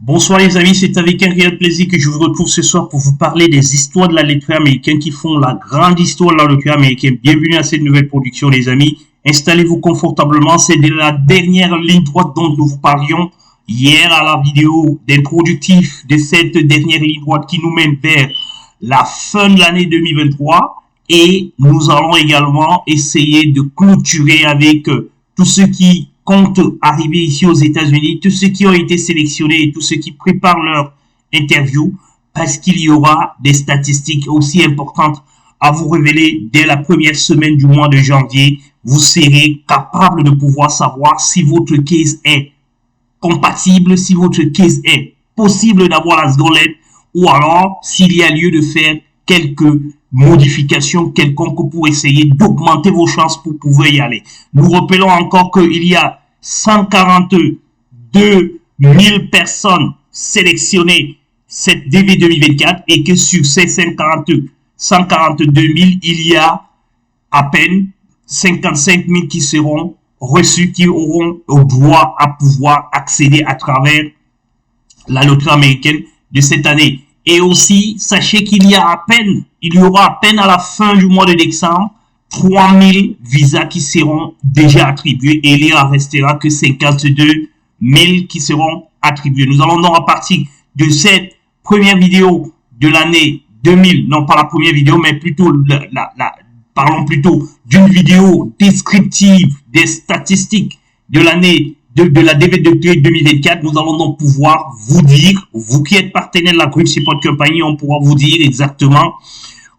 Bonsoir les amis, c'est avec un réel plaisir que je vous retrouve ce soir pour vous parler des histoires de la loterie américaine qui font la grande histoire de la loterie américaine. Bienvenue à cette nouvelle production les amis. Installez-vous confortablement, c'est de la dernière ligne droite dont nous vous parlions hier à la vidéo d'introductif de cette dernière ligne droite qui nous mène vers la fin de l'année 2023 et nous allons également essayer de clôturer avec tous ceux qui comptent arriver ici aux États-Unis, tous ceux qui ont été sélectionnés et tous ceux qui préparent leur interview, parce qu'il y aura des statistiques aussi importantes à vous révéler dès la première semaine du mois de janvier. Vous serez capable de pouvoir savoir si votre case est compatible, si votre case est possible d'avoir la seconde lettre, ou alors s'il y a lieu de faire quelques modifications quelconques pour essayer d'augmenter vos chances pour pouvoir y aller. Nous rappelons encore qu'il y a 142 000 personnes sélectionnées cette DV 2024 et que sur ces 142 000, il y a à peine 55 000 qui seront reçus, qui auront le droit à pouvoir accéder à travers la loterie américaine de cette année. Et aussi, sachez qu'il y aura à peine à la fin du mois de décembre, 3000 visas qui seront déjà attribués et il en restera que 52 000 qui seront attribués. Nous allons donc à partir de cette première vidéo de l'année 2000, non pas la première vidéo, mais plutôt parlons plutôt d'une vidéo descriptive des statistiques de l'année de la DV de 2024, nous allons donc pouvoir vous dire, vous qui êtes partenaire de la Grip Support Company, on pourra vous dire exactement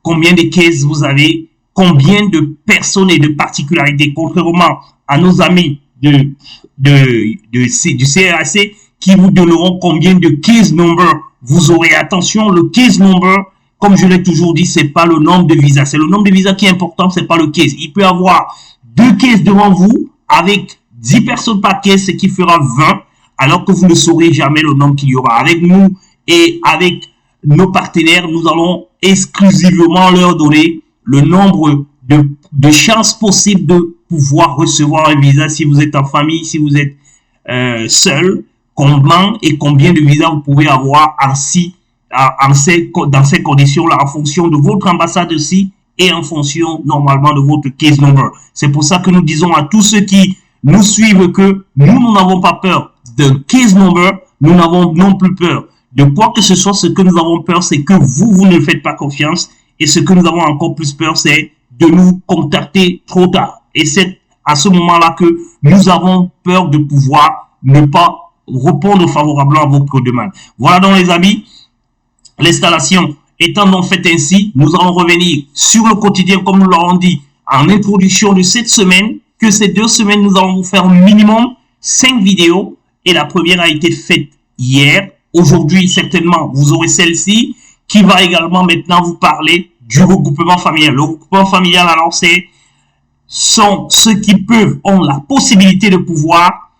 combien de cases vous avez, combien de personnes et de particularités, contrairement à nos amis du CRAC qui vous donneront combien de case number vous aurez. Attention, le case number, comme je l'ai toujours dit, c'est pas le nombre de visas. C'est le nombre de visas qui est important, c'est pas le case. Il peut y avoir 2 cases devant vous avec 10 personnes par case, ce qui fera 20, alors que vous ne saurez jamais le nombre qu'il y aura. Avec nous et avec nos partenaires, nous allons exclusivement leur donner le nombre de chances possibles de pouvoir recevoir un visa si vous êtes en famille, si vous êtes seul, combien de visas vous pouvez avoir dans ces conditions-là, en fonction de votre ambassade aussi et en fonction normalement de votre case number. C'est pour ça que nous disons à tous ceux qui nous suivent que nous n'avons pas peur d'un case number, nous n'avons non plus peur de quoi que ce soit. Ce que nous avons peur, c'est que vous ne faites pas confiance, et ce que nous avons encore plus peur, c'est de nous contacter trop tard. Et c'est à ce moment-là que nous avons peur de pouvoir ne pas répondre favorablement à votre demande. Voilà donc les amis, l'installation étant donc faite ainsi, nous allons revenir sur le quotidien comme nous l'avons dit en introduction de cette semaine, que ces 2 semaines, nous allons vous faire minimum 5 vidéos. Et la première a été faite hier. Aujourd'hui, certainement, vous aurez celle-ci qui va également maintenant vous parler du regroupement familial. Le regroupement familial, alors, sont ceux qui ont la possibilité de pouvoir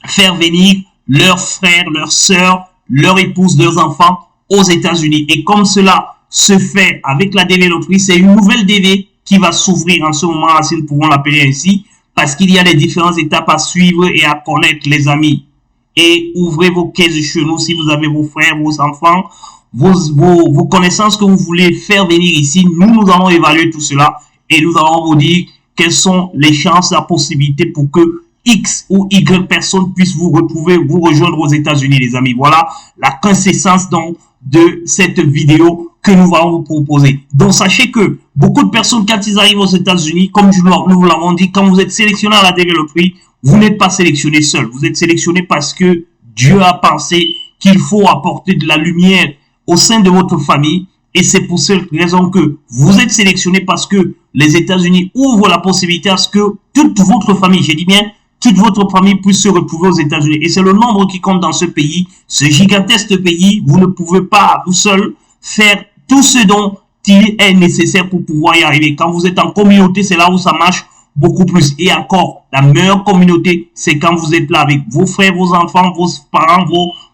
faire venir leurs frères, leurs sœurs, leurs épouses, leurs enfants aux États-Unis. Et comme cela se fait avec la DV Loterie, c'est une nouvelle DV qui va s'ouvrir en ce moment, si nous pouvons l'appeler ainsi, parce qu'il y a des différentes étapes à suivre et à connaître, les amis. Et ouvrez vos caisses chez nous si vous avez vos frères, vos enfants, vos connaissances que vous voulez faire venir ici. Nous allons évaluer tout cela et nous allons vous dire quelles sont les chances, la possibilité pour que X ou Y personnes puissent vous rejoindre aux États-Unis, les amis. Voilà la quintessence donc de cette vidéo que nous allons vous proposer. Donc, sachez que beaucoup de personnes, quand ils arrivent aux États-Unis, comme nous vous l'avons dit, quand vous êtes sélectionné à la DV Loterie, vous n'êtes pas sélectionné seul. Vous êtes sélectionné parce que Dieu a pensé qu'il faut apporter de la lumière au sein de votre famille. Et c'est pour cette raison que vous êtes sélectionné, parce que les États-Unis ouvrent la possibilité à ce que toute votre famille, j'ai dit bien, toute votre famille puisse se retrouver aux États-Unis. Et c'est le nombre qui compte dans ce pays, ce gigantesque pays. Vous ne pouvez pas, vous seul, faire tout ce dont il est nécessaire pour pouvoir y arriver. Quand vous êtes en communauté, c'est là où ça marche beaucoup plus. Et encore, la meilleure communauté, c'est quand vous êtes là avec vos frères, vos enfants, vos parents,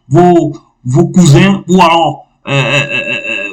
vos cousins, ou alors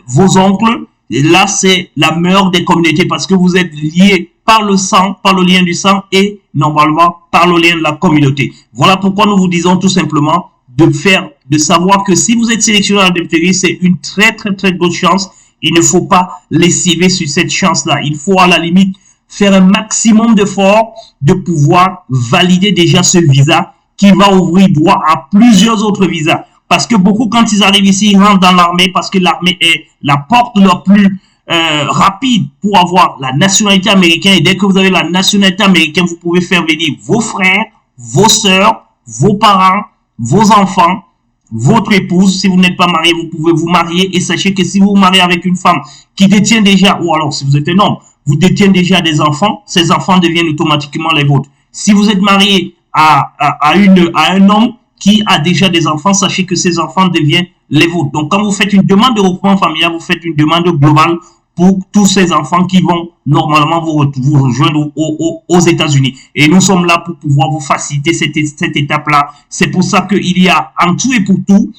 vos oncles. Et là, c'est la meilleure des communautés, parce que vous êtes liés par le sang, par le lien du sang et normalement par le lien de la communauté. Voilà pourquoi nous vous disons tout simplement de faire de savoir que si vous êtes sélectionné à la débiterie, c'est une très grosse chance. Il ne faut pas lessiver sur cette chance-là. Il faut à la limite faire un maximum d'efforts de pouvoir valider déjà ce visa qui va ouvrir droit à plusieurs autres visas. Parce que beaucoup, quand ils arrivent ici, ils rentrent dans l'armée parce que l'armée est la porte la plus rapide pour avoir la nationalité américaine. Et dès que vous avez la nationalité américaine, vous pouvez faire venir vos frères, vos sœurs, vos parents, vos enfants, votre épouse. Si vous n'êtes pas marié, vous pouvez vous marier. Et sachez que si vous vous mariez avec une femme qui détient déjà, ou alors si vous êtes un homme, vous détenez déjà des enfants, ces enfants deviennent automatiquement les vôtres. Si vous êtes marié à un homme qui a déjà des enfants, sachez que ces enfants deviennent les vôtres. Donc, quand vous faites une demande de regroupement familial, vous faites une demande globale pour tous ces enfants qui vont normalement vous rejoindre aux États-Unis. Et nous sommes là pour pouvoir vous faciliter cette étape-là. C'est pour ça qu'il y a, en tout et pour tout,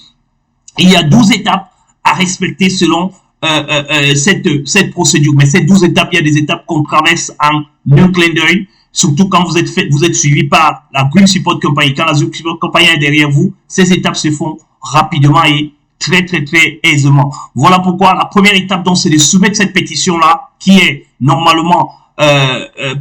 il y a 12 étapes à respecter selon cette procédure. Mais ces 12 étapes, il y a des étapes qu'on traverse en un clin d'œil. Surtout quand vous êtes suivi par la Green Support Company. Quand la Green Support Company est derrière vous, ces étapes se font rapidement et très aisément. Voilà pourquoi la première étape, donc, c'est de soumettre cette pétition-là, qui est normalement,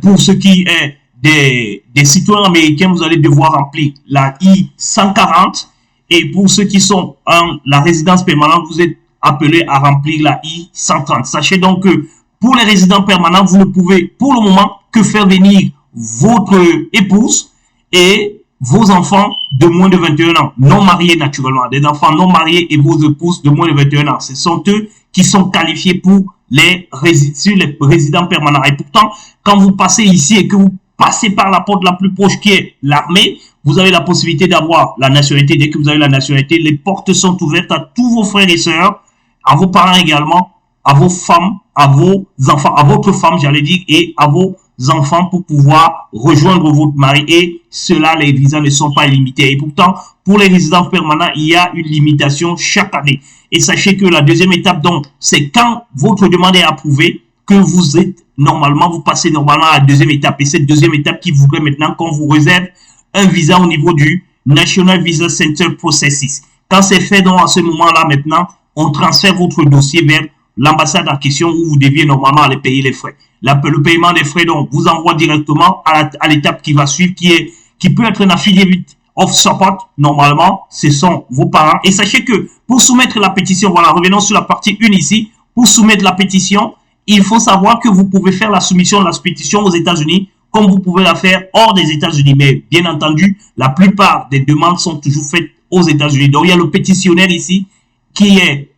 pour ce qui est des citoyens américains, vous allez devoir remplir la I-140. Et pour ceux qui sont en la résidence permanente, vous êtes appelé à remplir la I-130. Sachez donc que pour les résidents permanents, vous ne pouvez pour le moment que faire venir votre épouse et vos enfants de moins de 21 ans, non mariés naturellement, des enfants non mariés et vos épouses de moins de 21 ans. Ce sont eux qui sont qualifiés pour les résidents permanents. Et pourtant, quand vous passez ici et que vous passez par la porte la plus proche qui est l'armée, vous avez la possibilité d'avoir la nationalité. Dès que vous avez la nationalité, les portes sont ouvertes à tous vos frères et sœurs, à vos parents également, à vos femmes, à vos enfants, à votre femme, j'allais dire, et à vos enfants pour pouvoir rejoindre votre mari. Et cela, les visas ne sont pas limités. Et pourtant, pour les résidents permanents, il y a une limitation chaque année. Et sachez que la deuxième étape, donc, c'est quand votre demande est approuvée que vous êtes normalement, vous passez normalement à la deuxième étape. Et cette deuxième étape qui voudrait maintenant qu'on vous réserve un visa au niveau du National Visa Center Processes. Quand c'est fait, donc, à ce moment-là, maintenant, on transfère votre dossier vers l'ambassade en question où vous deviez normalement aller payer les frais. Le paiement des frais, donc, vous envoie directement à l'étape qui va suivre, qui peut être un affidavit of support. Normalement, ce sont vos parents. Et sachez que pour soumettre la pétition, voilà, revenons sur la partie 1 ici. Pour soumettre la pétition, il faut savoir que vous pouvez faire la soumission de la pétition aux États-Unis comme vous pouvez la faire hors des États-Unis. Mais bien entendu, la plupart des demandes sont toujours faites aux États-Unis. Donc, il y a le pétitionnaire ici qui est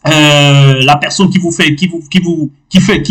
la personne qui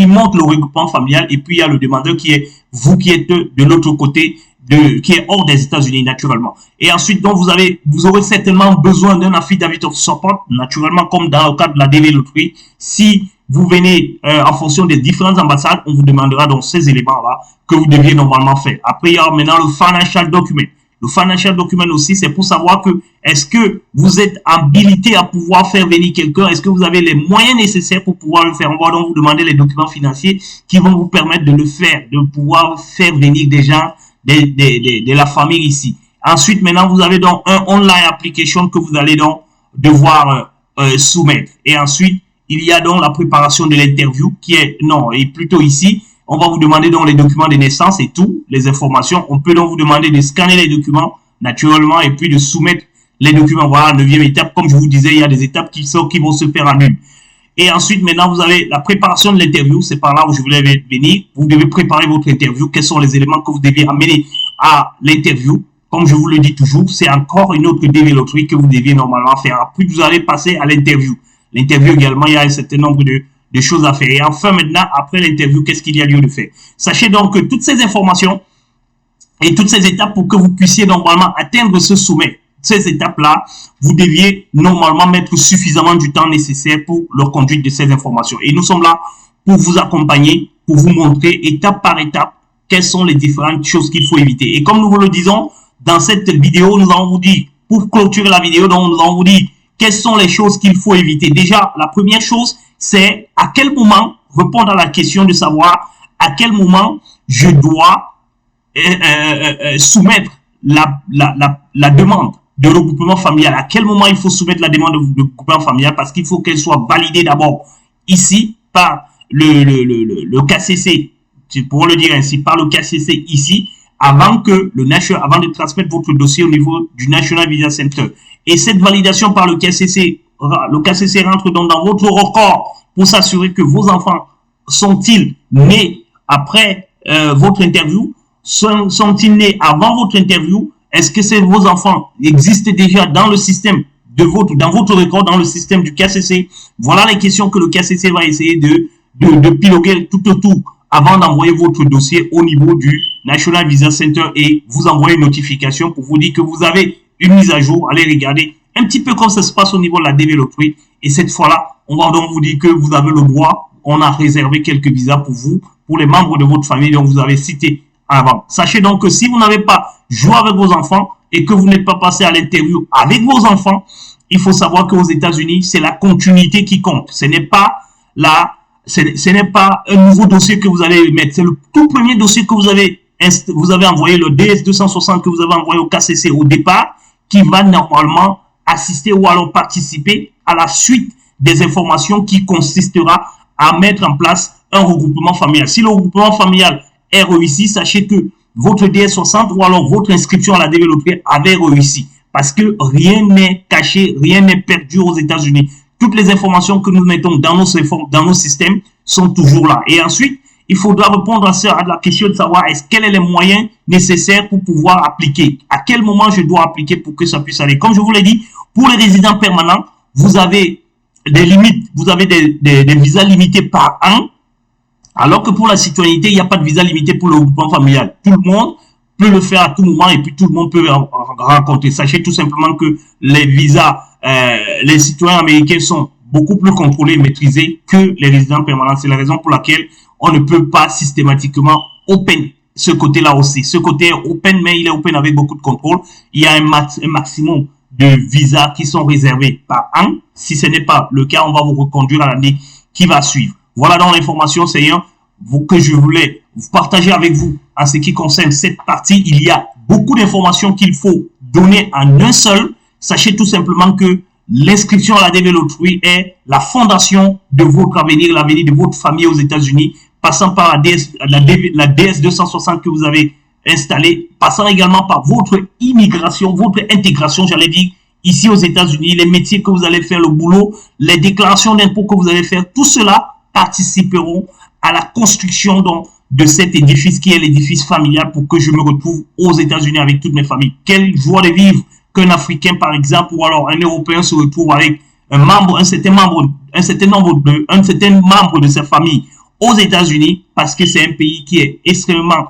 monte le regroupement familial, et puis il y a le demandeur qui est vous qui êtes de l'autre côté, qui est hors des États-Unis naturellement. Et ensuite, donc vous aurez certainement besoin d'un affidavit of support, naturellement, comme dans le cas de la DV Loterie. Si vous venez en fonction des différentes ambassades, on vous demandera donc ces éléments-là que vous deviez normalement faire. Après, il y a maintenant le financial document. Le financial document aussi, c'est pour savoir que est-ce que vous êtes habilité à pouvoir faire venir quelqu'un, est-ce que vous avez les moyens nécessaires pour pouvoir le faire. On va donc vous demander les documents financiers qui vont vous permettre de le faire, de pouvoir faire venir des gens de la famille ici. Ensuite, maintenant, vous avez donc un online application que vous allez donc devoir soumettre. Et ensuite, il y a donc la préparation de l'interview qui est, non, et plutôt ici, on va vous demander donc les documents de naissance et tout, les informations. On peut donc vous demander de scanner les documents naturellement et puis de soumettre les documents. Voilà, la 9e étape. Comme je vous disais, il y a des étapes qui vont se faire en une. Et ensuite, maintenant, vous avez la préparation de l'interview. C'est par là où je voulais venir. Vous devez préparer votre interview. Quels sont les éléments que vous devez amener à l'interview? Comme je vous le dis toujours, c'est encore une autre développerie que vous deviez normalement faire. Après, vous allez passer à l'interview. L'interview également, il y a un certain nombre de choses à faire. Et enfin, maintenant, après l'interview, qu'est-ce qu'il y a lieu de faire? Sachez donc que toutes ces informations et toutes ces étapes pour que vous puissiez normalement atteindre ce sommet, ces étapes-là, vous deviez normalement mettre suffisamment du temps nécessaire pour leur conduite de ces informations. Et nous sommes là pour vous accompagner, pour vous montrer étape par étape quelles sont les différentes choses qu'il faut éviter. Et comme nous vous le disons, dans cette vidéo, nous allons vous dire, pour clôturer la vidéo, donc nous allons vous dire quelles sont les choses qu'il faut éviter. Déjà, la première chose, c'est à quel moment, répondre à la question de savoir à quel moment je dois soumettre la demande de regroupement familial. À quel moment il faut soumettre la demande de regroupement familial? Parce qu'il faut qu'elle soit validée d'abord ici par le KCC, pour le dire ainsi, par le KCC ici, avant de transmettre votre dossier au niveau du National Visa Center. Et cette validation par le KCC rentre donc dans votre record pour s'assurer que vos enfants sont-ils nés après votre interview, sont-ils nés avant votre interview, est-ce que vos enfants existent déjà dans le système dans votre record, dans le système du KCC. Voilà les questions que le KCC va essayer de piloter tout autour avant d'envoyer votre dossier au niveau du National Visa Center et vous envoyer une notification pour vous dire que vous avez une mise à jour. Allez regarder un petit peu comme ça se passe au niveau de la DV Lottery. Et cette fois-là, on va donc vous dire que vous avez le droit. On a réservé quelques visas pour vous, pour les membres de votre famille dont vous avez cité avant. Sachez donc que si vous n'avez pas joué avec vos enfants et que vous n'êtes pas passé à l'interview avec vos enfants, il faut savoir qu'aux États-Unis, c'est la continuité qui compte. Ce n'est pas un nouveau dossier que vous allez mettre. C'est le tout premier dossier que vous avez envoyé, le DS260 que vous avez envoyé au KCC au départ, qui va normalement assister ou alors participer à la suite des informations qui consistera à mettre en place un regroupement familial. Si le regroupement familial est réussi, sachez que votre DS60 ou alors votre inscription à la DV Lottery avait réussi. Parce que rien n'est caché, rien n'est perdu aux États-Unis. Toutes les informations que nous mettons dans nos systèmes sont toujours là. Et ensuite, il faudra répondre à la question de savoir quels sont les moyens nécessaires pour pouvoir appliquer. À quel moment je dois appliquer pour que ça puisse aller. Comme je vous l'ai dit, pour les résidents permanents, vous avez des limites, vous avez des visas limités par an. Alors que pour la citoyenneté, il n'y a pas de visa limité pour le regroupement familial. Tout le monde peut le faire à tout moment et puis tout le monde peut rencontrer. Sachez tout simplement que les visas, les citoyens américains sont beaucoup plus contrôlés et maîtrisés que les résidents permanents. C'est la raison pour laquelle on ne peut pas systématiquement open ce côté-là aussi. Ce côté est open, mais il est open avec beaucoup de contrôle. Il y a un maximum de visas qui sont réservés par an. Si ce n'est pas le cas, on va vous reconduire à l'année qui va suivre. Voilà donc l'information, Seigneur, que je voulais vous partager avec vous en ce qui concerne cette partie. Il y a beaucoup d'informations qu'il faut donner en un seul. Sachez tout simplement que l'inscription à la DV Lottery est la fondation de votre avenir, l'avenir de votre famille aux États-Unis, passant par la DS260 que vous avez installée, passant également par votre immigration, votre intégration, j'allais dire, ici aux États-Unis, les métiers que vous allez faire, le boulot, les déclarations d'impôts que vous allez faire, tout cela participeront à la construction de cet édifice qui est l'édifice familial pour que je me retrouve aux États-Unis avec toutes mes familles. Quelle joie de vivre qu'un Africain, par exemple, ou alors un Européen se retrouve avec un certain membre de sa famille aux États-Unis, parce que c'est un pays qui est extrêmement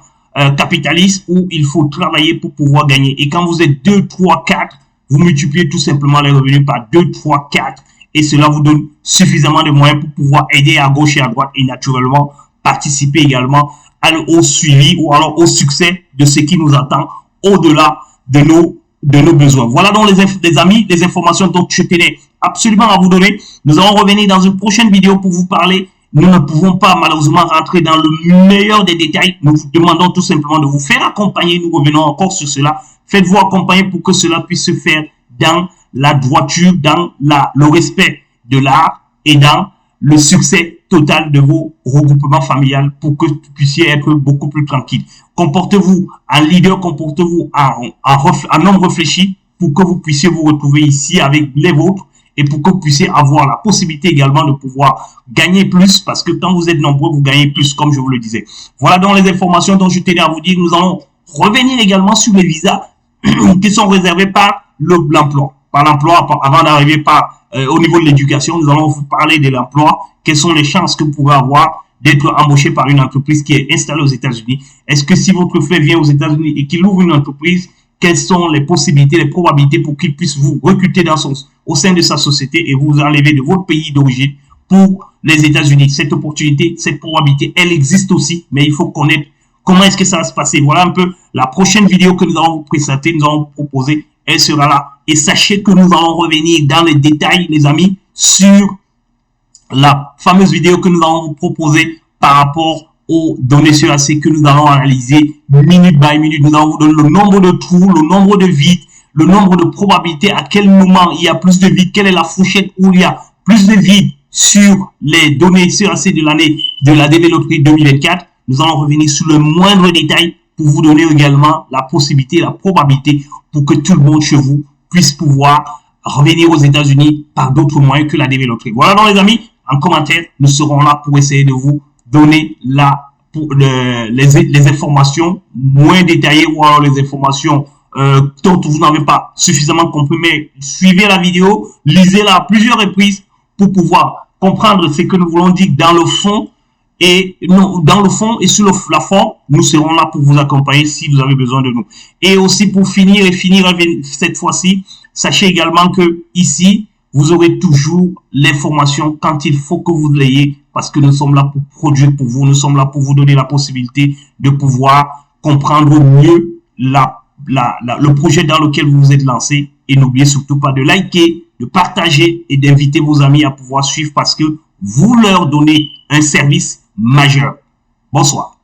capitaliste où il faut travailler pour pouvoir gagner. Et quand vous êtes 2, 3, 4, vous multipliez tout simplement les revenus par 2, 3, 4 et cela vous donne suffisamment de moyens pour pouvoir aider à gauche et à droite et naturellement participer également au suivi ou alors au succès de ce qui nous attend au-delà de nos besoins. Voilà donc les amis, les informations dont je tenais absolument à vous donner. Nous allons revenir dans une prochaine vidéo pour vous parler. Nous ne pouvons pas malheureusement rentrer dans le meilleur des détails. Nous vous demandons tout simplement de vous faire accompagner. Nous revenons encore sur cela. Faites-vous accompagner pour que cela puisse se faire dans la droiture, dans le respect de l'art et dans le succès total de vos regroupements familiales pour que vous puissiez être beaucoup plus tranquille. Comportez-vous en leader, comportez-vous en homme réfléchi pour que vous puissiez vous retrouver ici avec les vôtres et pour que vous puissiez avoir la possibilité également de pouvoir gagner plus parce que quand vous êtes nombreux, vous gagnez plus comme je vous le disais. Voilà donc les informations dont je tenais à vous dire. Nous allons revenir également sur les visas qui sont réservés par l'emploi. Par l'emploi, avant d'arriver au niveau de l'éducation, nous allons vous parler de l'emploi. Quelles sont les chances que vous pouvez avoir d'être embauché par une entreprise qui est installée aux États-Unis? Est-ce que si votre frère vient aux États-Unis et qu'il ouvre une entreprise, quelles sont les possibilités, les probabilités pour qu'il puisse vous recruter au sein de sa société et vous enlever de votre pays d'origine pour les États-Unis? Cette opportunité, cette probabilité, elle existe aussi, mais il faut connaître comment est-ce que ça va se passer. Voilà un peu la prochaine vidéo que nous allons vous présenter, nous allons vous proposer. Elle sera là. Et sachez que nous allons revenir dans les détails, les amis, sur la fameuse vidéo que nous allons vous proposer par rapport aux données sur AC que nous allons analyser minute by minute. Nous allons vous donner le nombre de trous, le nombre de vides, le nombre de probabilités, à quel moment il y a plus de vide, quelle est la fourchette où il y a plus de vide sur les données CAC de l'année de la DV Loterie 2024. Nous allons revenir sur le moindre détail pour vous donner également la possibilité, la probabilité pour que tout le monde chez vous puisse pouvoir revenir aux États-Unis par d'autres moyens que la DV Loterie. Voilà donc les amis, en commentaire, nous serons là pour essayer de vous donner les informations moins détaillées ou alors les informations dont vous n'avez pas suffisamment compris, mais suivez la vidéo, lisez-la à plusieurs reprises pour pouvoir comprendre ce que nous voulons dire dans le fond et non, dans le fond et sur la forme, nous serons là pour vous accompagner si vous avez besoin de nous. Et aussi pour finir cette fois-ci, sachez également que ici, vous aurez toujours l'information quand il faut que vous l'ayez parce que nous sommes là pour produire pour vous, nous sommes là pour vous donner la possibilité de pouvoir comprendre mieux le projet dans lequel vous vous êtes lancé. Et n'oubliez surtout pas de liker, de partager et d'inviter vos amis à pouvoir suivre parce que vous leur donnez un service majeur. Bonsoir.